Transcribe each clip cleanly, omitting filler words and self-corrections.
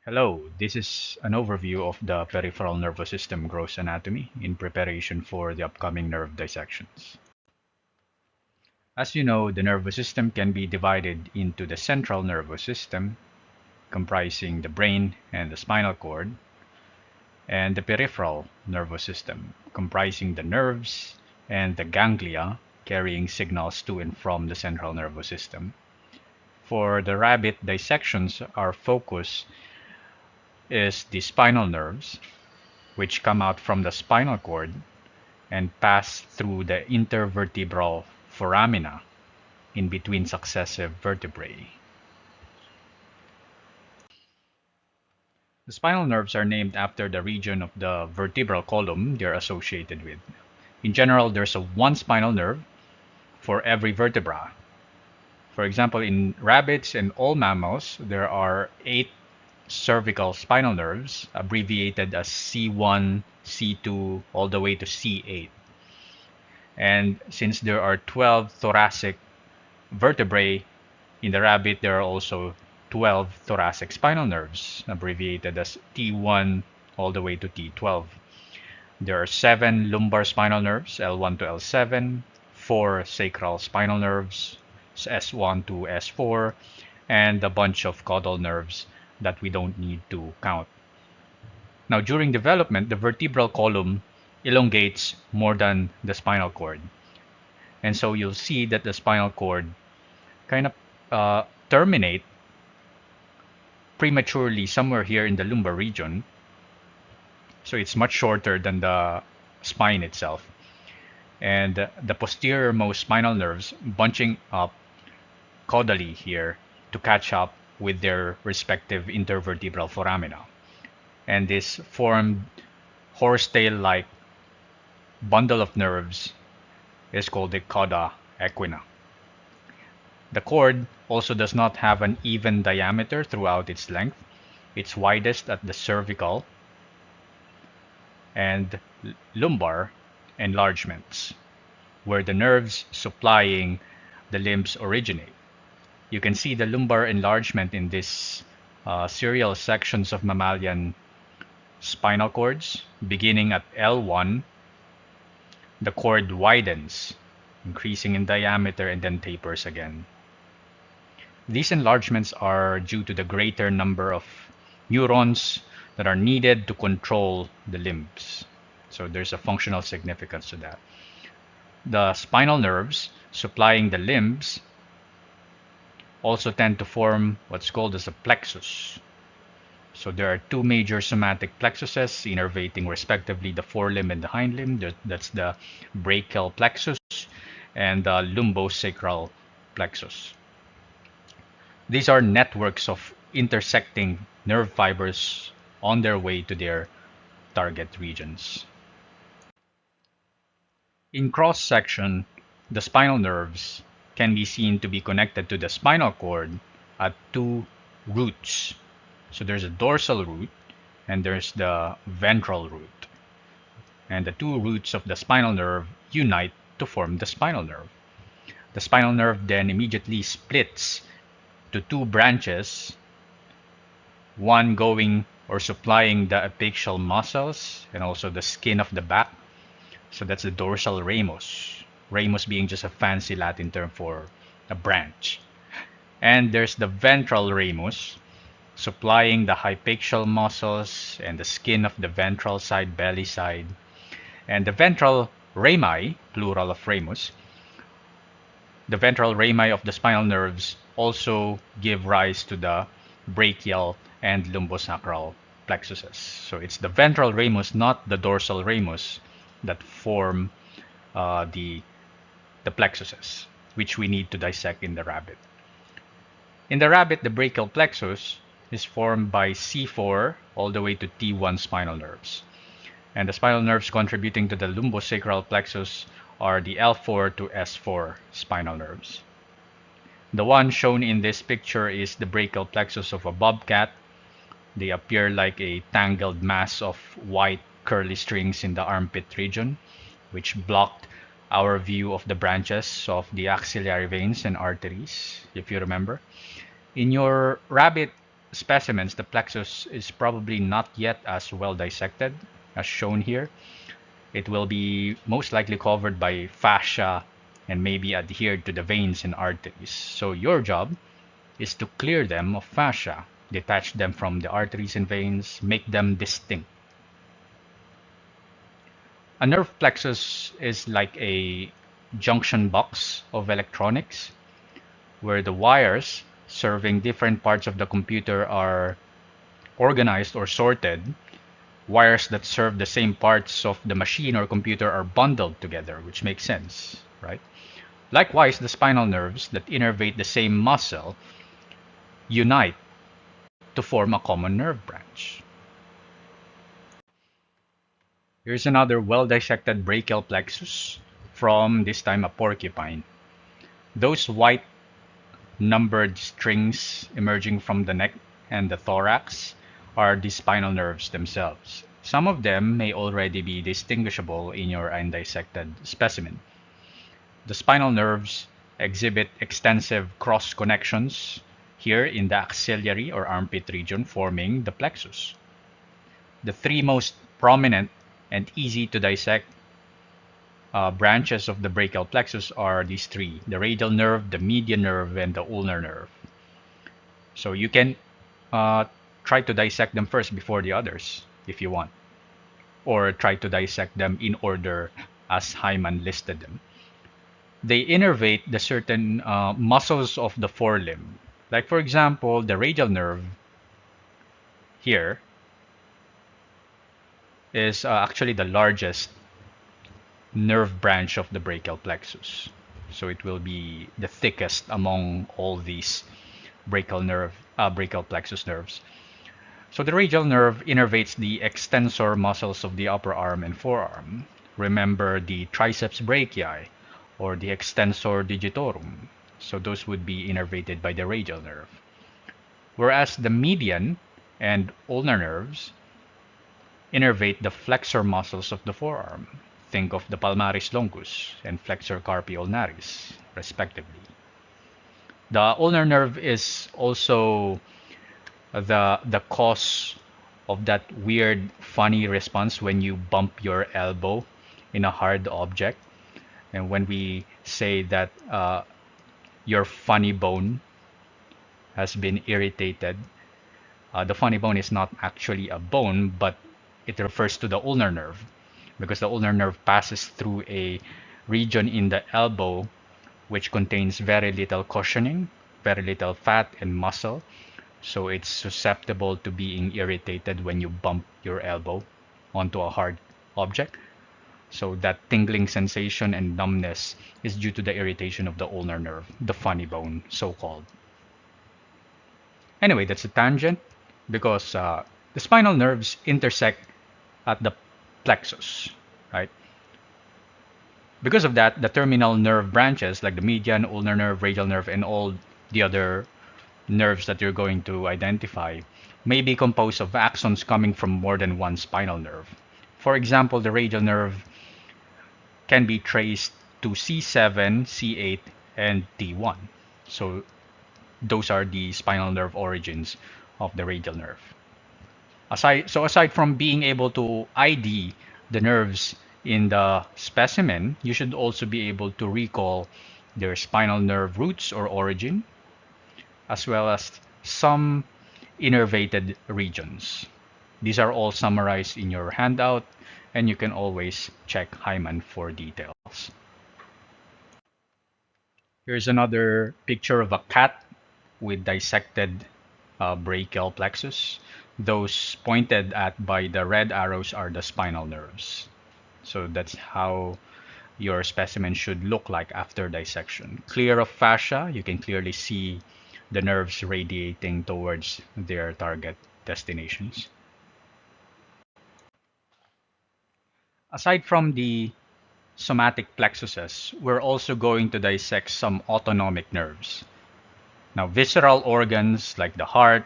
Hello, this is an overview of the peripheral nervous system gross anatomy in preparation for the upcoming nerve dissections. As you know, the nervous system can be divided into the central nervous system, comprising the brain and the spinal cord, and the peripheral nervous system, comprising the nerves and the ganglia carrying signals to and from the central nervous system. For the rabbit dissections, our focus is the spinal nerves, which come out from the spinal cord and pass through the intervertebral foramina in between successive vertebrae. The spinal nerves are named after the region of the vertebral column they're associated with. In general, there's one spinal nerve for every vertebra. For example, in rabbits and all mammals, there are 8 cervical spinal nerves, abbreviated as C1, C2, all the way to C8. And since there are 12 thoracic vertebrae in the rabbit, there are also 12 thoracic spinal nerves, abbreviated as T1 all the way to T12. There are 7 lumbar spinal nerves, L1 to L7, 4 sacral spinal nerves, S1 to S4, and a bunch of caudal nerves that we don't need to count. Now, during development, the vertebral column elongates more than the spinal cord. And so you'll see that the spinal cord kind of terminate prematurely somewhere here in the lumbar region. So it's much shorter than the spine itself. And the posterior most spinal nerves bunching up caudally here to catch up with their respective intervertebral foramina. And this formed horsetail-like bundle of nerves is called the cauda equina. The cord also does not have an even diameter throughout its length. It's widest at the cervical and lumbar enlargements, where the nerves supplying the limbs originate. You can see the lumbar enlargement in these serial sections of mammalian spinal cords. Beginning at L1, the cord widens, increasing in diameter, and then tapers again. These enlargements are due to the greater number of neurons that are needed to control the limbs. So there's a functional significance to that. The spinal nerves supplying the limbs also tend to form what's called as a plexus. So there are 2 major somatic plexuses innervating respectively the forelimb and the hind limb. That's the brachial plexus and the lumbosacral plexus. These are networks of intersecting nerve fibers on their way to their target regions. In cross-section, the spinal nerves can be seen to be connected to the spinal cord at 2 roots. So there's a dorsal root and there's the ventral root. And the 2 roots of the spinal nerve unite to form the spinal nerve. The spinal nerve then immediately splits to 2 branches, one going or supplying the apical muscles and also the skin of the back. So that's the dorsal ramus. Ramus being just a fancy Latin term for a branch. And there's the ventral ramus, supplying the hypaxial muscles and the skin of the ventral side, belly side. And the ventral rami, plural of ramus, the ventral rami of the spinal nerves also give rise to the brachial and lumbosacral plexuses. So it's the ventral ramus, not the dorsal ramus, that form the plexuses, which we need to dissect in the rabbit. In the rabbit, the brachial plexus is formed by C4 all the way to T1 spinal nerves. And the spinal nerves contributing to the lumbosacral plexus are the L4 to S4 spinal nerves. The one shown in this picture is the brachial plexus of a bobcat. They appear like a tangled mass of white curly strings in the armpit region, which blocked our view of the branches of the axillary veins and arteries, if you remember. In your rabbit specimens, the plexus is probably not yet as well dissected as shown here. It will be most likely covered by fascia and maybe adhered to the veins and arteries. So your job is to clear them of fascia, detach them from the arteries and veins, make them distinct. A nerve plexus is like a junction box of electronics where the wires serving different parts of the computer are organized or sorted. Wires that serve the same parts of the machine or computer are bundled together, which makes sense, right? Likewise, the spinal nerves that innervate the same muscle unite to form a common nerve branch. Here's another well-dissected brachial plexus from this time a porcupine. Those white numbered strings emerging from the neck and the thorax are the spinal nerves themselves. Some of them may already be distinguishable in your undissected specimen. The spinal nerves exhibit extensive cross connections here in the axillary or armpit region, forming the plexus. The three most prominent and easy to dissect branches of the brachial plexus are these three: the radial nerve, the median nerve, and the ulnar nerve. So you can try to dissect them first before the others if you want, or try to dissect them in order as Hyman listed them. They innervate the certain muscles of the forelimb. Like for example, the radial nerve here is actually the largest nerve branch of the brachial plexus. So it will be the thickest among all these brachial plexus nerves. So the radial nerve innervates the extensor muscles of the upper arm and forearm. Remember the triceps brachii or the extensor digitorum. So those would be innervated by the radial nerve. Whereas the median and ulnar nerves innervate the flexor muscles of the forearm. Think of the palmaris longus and flexor carpi ulnaris, respectively. The ulnar nerve is also the cause of that weird, funny response when you bump your elbow in a hard object. And when we say that your funny bone has been irritated, the funny bone is not actually a bone, but it refers to the ulnar nerve, because the ulnar nerve passes through a region in the elbow which contains very little cushioning, very little fat and muscle. So it's susceptible to being irritated when you bump your elbow onto a hard object. So that tingling sensation and numbness is due to the irritation of the ulnar nerve, the funny bone, so-called. Anyway, that's a tangent because the spinal nerves intersect at the plexus, right? Because of that, the terminal nerve branches like the median, ulnar nerve, radial nerve, and all the other nerves that you're going to identify may be composed of axons coming from more than one spinal nerve. For example, the radial nerve can be traced to C7, C8, and T1. So those are the spinal nerve origins of the radial nerve. Aside from being able to ID the nerves in the specimen, you should also be able to recall their spinal nerve roots or origin, as well as some innervated regions. These are all summarized in your handout, and you can always check Hyman for details. Here's another picture of a cat with dissected brachial plexus. Those pointed at by the red arrows are the spinal nerves. So that's how your specimen should look like after dissection. Clear of fascia, you can clearly see the nerves radiating towards their target destinations. Aside from the somatic plexuses, we're also going to dissect some autonomic nerves. Now, visceral organs like the heart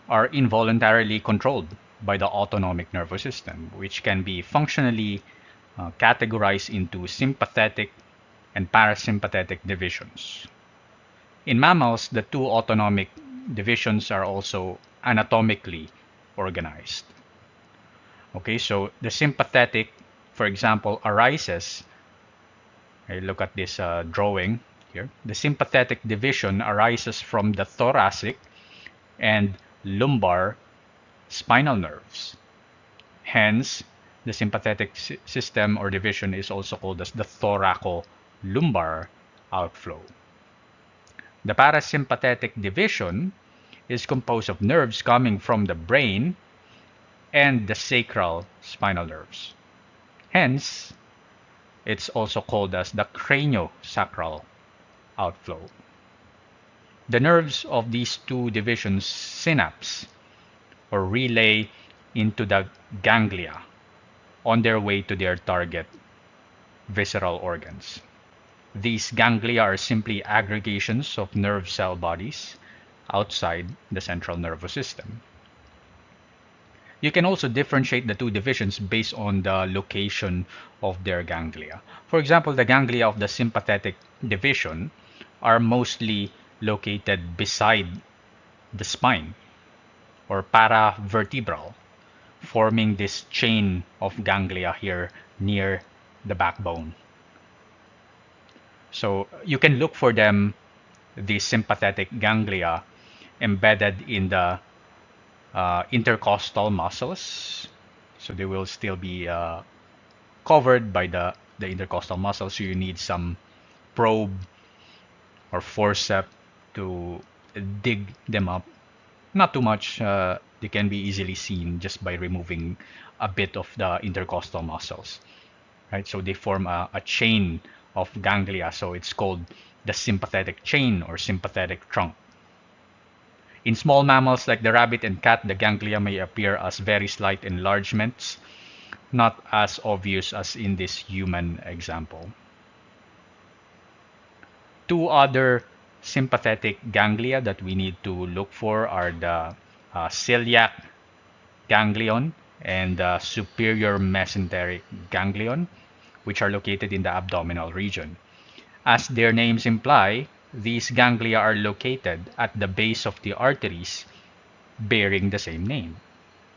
are involuntarily controlled by the autonomic nervous system, which can be functionally categorized into sympathetic and parasympathetic divisions. In mammals, the two autonomic divisions are also anatomically organized. Okay, so the sympathetic, for example, arises. Okay, look at this drawing here. The sympathetic division arises from the thoracic and lumbar spinal nerves. Hence, the sympathetic system or division is also called as the thoracolumbar outflow. The parasympathetic division is composed of nerves coming from the brain and the sacral spinal nerves. Hence, it's also called as the craniosacral outflow. The nerves of these two divisions synapse or relay into the ganglia on their way to their target visceral organs. These ganglia are simply aggregations of nerve cell bodies outside the central nervous system. You can also differentiate the two divisions based on the location of their ganglia. For example, the ganglia of the sympathetic division are mostly located beside the spine or paravertebral, forming this chain of ganglia here near the backbone. So you can look for them, the sympathetic ganglia, embedded in the intercostal muscles. So they will still be covered by the intercostal muscles. So you need some probe or forceps to dig them up. Not too much. They can be easily seen just by removing a bit of the intercostal muscles. Right? So they form a chain of ganglia. So it's called the sympathetic chain or sympathetic trunk. In small mammals like the rabbit and cat, the ganglia may appear as very slight enlargements, not as obvious as in this human example. Two other sympathetic ganglia that we need to look for are the celiac ganglion and the superior mesenteric ganglion, which are located in the abdominal region. As their names imply, these ganglia are located at the base of the arteries bearing the same name,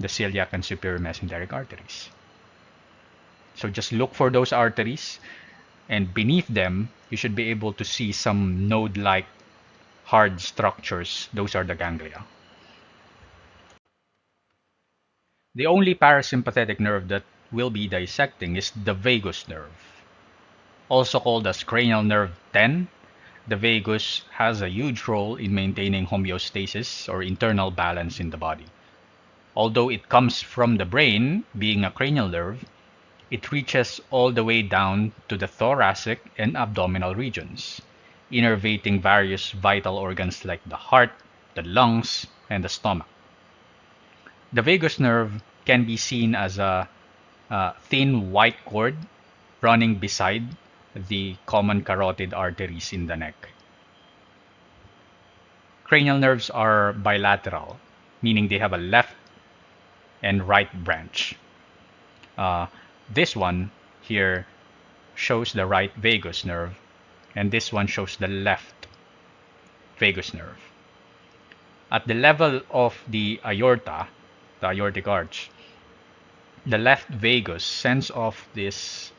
the celiac and superior mesenteric arteries. So just look for those arteries, and beneath them, you should be able to see some node-like hard structures. Those are the ganglia. The only parasympathetic nerve that we'll be dissecting is the vagus nerve. Also called as cranial nerve 10, the vagus has a huge role in maintaining homeostasis or internal balance in the body. Although it comes from the brain, being a cranial nerve, it reaches all the way down to the thoracic and abdominal regions, innervating various vital organs like the heart, the lungs, and the stomach. The vagus nerve can be seen as a thin white cord running beside the common carotid arteries in the neck. Cranial nerves are bilateral, meaning they have a left and right branch. This one here shows the right vagus nerve, and this one shows the left vagus nerve. At the level of the aorta, the aortic arch, the left vagus sends off this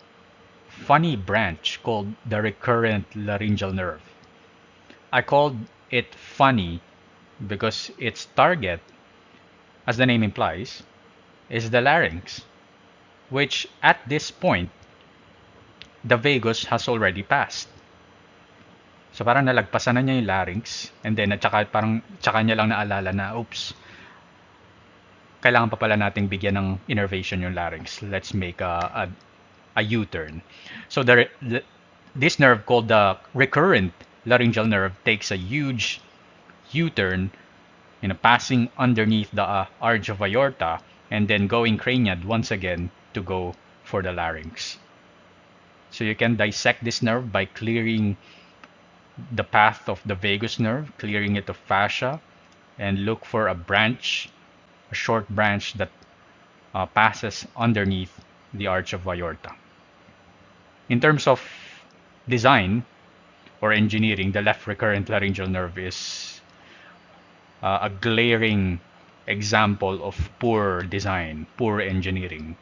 funny branch called the recurrent laryngeal nerve. I called it funny because its target, as the name implies, is the larynx, which at this point, the vagus has already passed. So parang nalagpasan na niya yung larynx, and then tsaka niya lang naalala na, oops, kailangan pa pala nating bigyan ng innervation yung larynx. Let's make a U-turn. So this nerve called the recurrent laryngeal nerve takes a huge U-turn, passing underneath the arch of aorta and then going cranial once again to go for the larynx. So you can dissect this nerve by clearing the path of the vagus nerve, clearing it of fascia, and look for a branch, a short branch that passes underneath the arch of aorta. In terms of design or engineering, the left recurrent laryngeal nerve is a glaring example of poor design, poor engineering,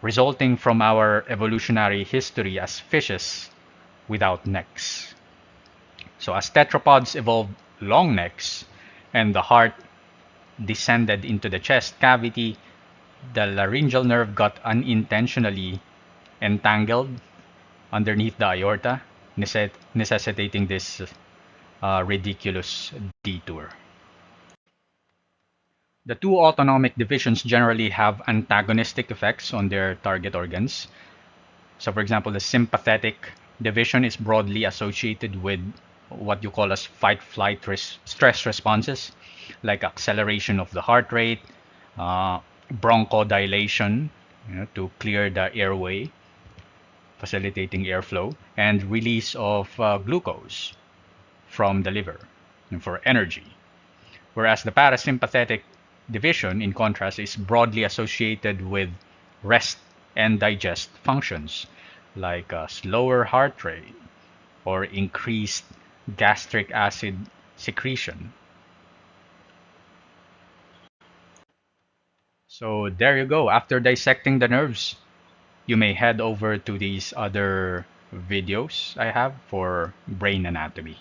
resulting from our evolutionary history as fishes without necks. So as tetrapods evolved long necks and the heart descended into the chest cavity, the laryngeal nerve got unintentionally entangled underneath the aorta, necessitating this ridiculous detour. The two autonomic divisions generally have antagonistic effects on their target organs. So, for example, the sympathetic division is broadly associated with what you call as fight-flight stress responses, like acceleration of the heart rate, bronchodilation, to clear the airway, facilitating airflow, and release of glucose from the liver for energy. Whereas the parasympathetic division, in contrast, is broadly associated with rest and digest functions like a slower heart rate or increased gastric acid secretion. So there you go. After dissecting the nerves, you may head over to these other videos I have for brain anatomy.